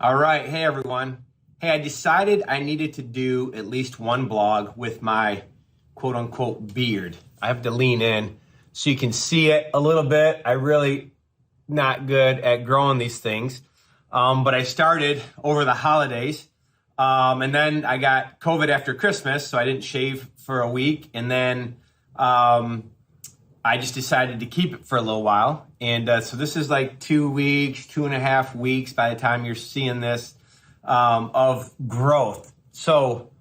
All right. Hey, everyone. Hey, I decided I needed to do at least one blog with my quote unquote beard. I have to lean in so you can see it a little bit. I really not good at growing these things. But I started over the holidays. And then I got COVID after Christmas, so I didn't shave for a week. And then I just decided to keep it for a little while. And so this is like 2 weeks, 2.5 weeks by the time you're seeing this of growth. So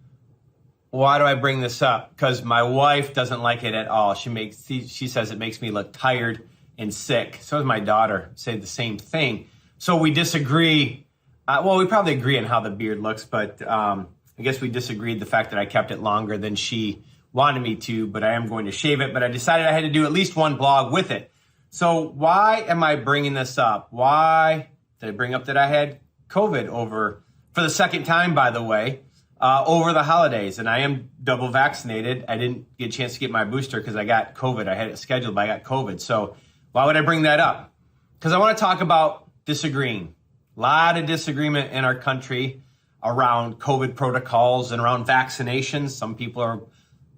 why do I bring this up? Because my wife doesn't like it at all. She says it makes me look tired and sick. So does my daughter, say the same thing. So we disagree. Well, we probably agree on how the beard looks, but I guess we disagreed the fact that I kept it longer than she wanted me to, but I am going to shave it. But I decided I had to do at least one blog with it. So why am I bringing this up? Why did I bring up that I had COVID for the second time, by the way, over the holidays? And I am double vaccinated. I didn't get a chance to get my booster because I got COVID. I had it scheduled, but I got COVID. So why would I bring that up? Because I want to talk about disagreeing. A lot of disagreement in our country around COVID protocols and around vaccinations. Some people are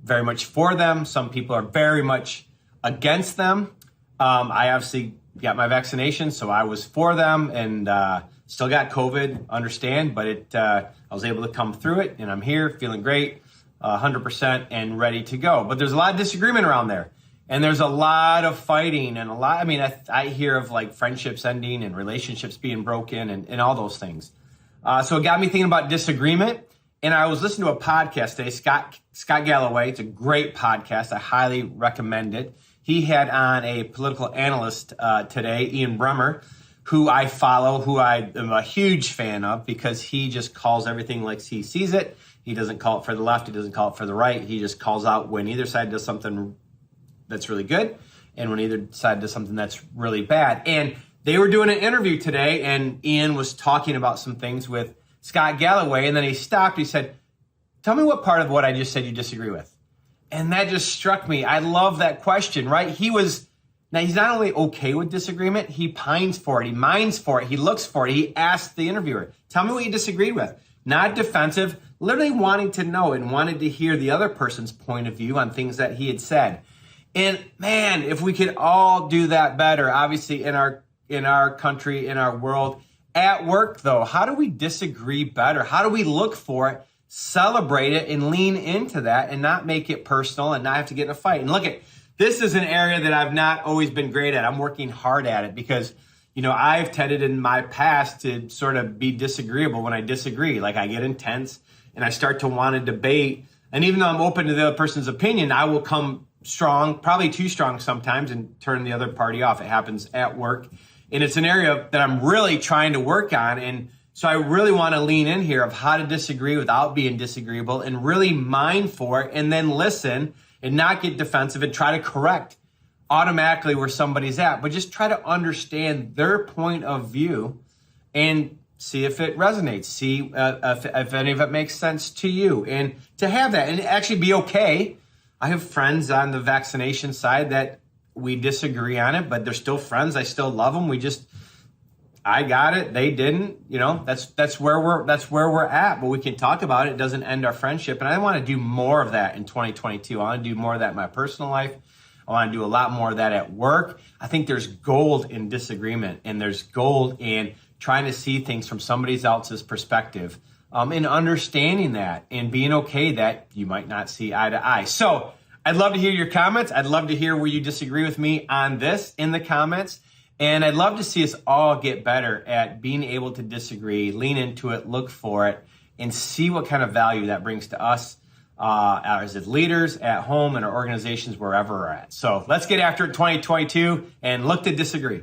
very much for them. Some people are very much against them. I obviously got my vaccination, so I was for them and still got COVID, understand, but I was able to come through it, and I'm here feeling great, 100% and ready to go. But there's a lot of disagreement around there, and there's a lot of fighting and I hear of like friendships ending and relationships being broken and all those things. So it got me thinking about disagreement. And I was listening to a podcast today, Scott Galloway. It's a great podcast. I highly recommend it. He had on a political analyst today, Ian Bremmer, who I follow, who I am a huge fan of because he just calls everything like he sees it. He doesn't call it for the left. He doesn't call it for the right. He just calls out when either side does something that's really good and when either side does something that's really bad. And they were doing an interview today, and Ian was talking about some things with Scott Galloway, and then he stopped. He said, tell me what part of what I just said you disagree with. And that just struck me. I love that question, right? He's not only okay with disagreement, he pines for it, he mines for it, he looks for it. He asked the interviewer, tell me what you disagreed with. Not defensive, literally wanting to know and wanted to hear the other person's point of view on things that he had said. And man, if we could all do that better, obviously in our country, in our world. At work, though, how do we disagree better? How do we look for it, celebrate it, and lean into that and not make it personal and not have to get in a fight? And look, this is an area that I've not always been great at. I'm working hard at it because, I've tended in my past to sort of be disagreeable when I disagree. Like I get intense and I start to want to debate. And even though I'm open to the other person's opinion, I will come strong, probably too strong sometimes, and turn the other party off. It happens at work. And it's an area that I'm really trying to work on. And so I really want to lean in here of how to disagree without being disagreeable and really mine for it and then listen and not get defensive and try to correct automatically where somebody's at, but just try to understand their point of view and see if it resonates, see if any of it makes sense to you, and to have that and actually be okay. I have friends on the vaccination side that we disagree on it, but they're still friends. I still love them. I got it. They didn't, that's where we're at, but we can talk about it. It doesn't end our friendship. And I want to do more of that in 2022. I want to do more of that in my personal life. I want to do a lot more of that at work. I think there's gold in disagreement, and there's gold in trying to see things from somebody else's perspective, and understanding that and being okay that you might not see eye to eye. So I'd love to hear your comments. I'd love to hear where you disagree with me on this in the comments. And I'd love to see us all get better at being able to disagree, lean into it, look for it, and see what kind of value that brings to us as leaders at home and our organizations, wherever we're at. So let's get after it 2022 and look to disagree.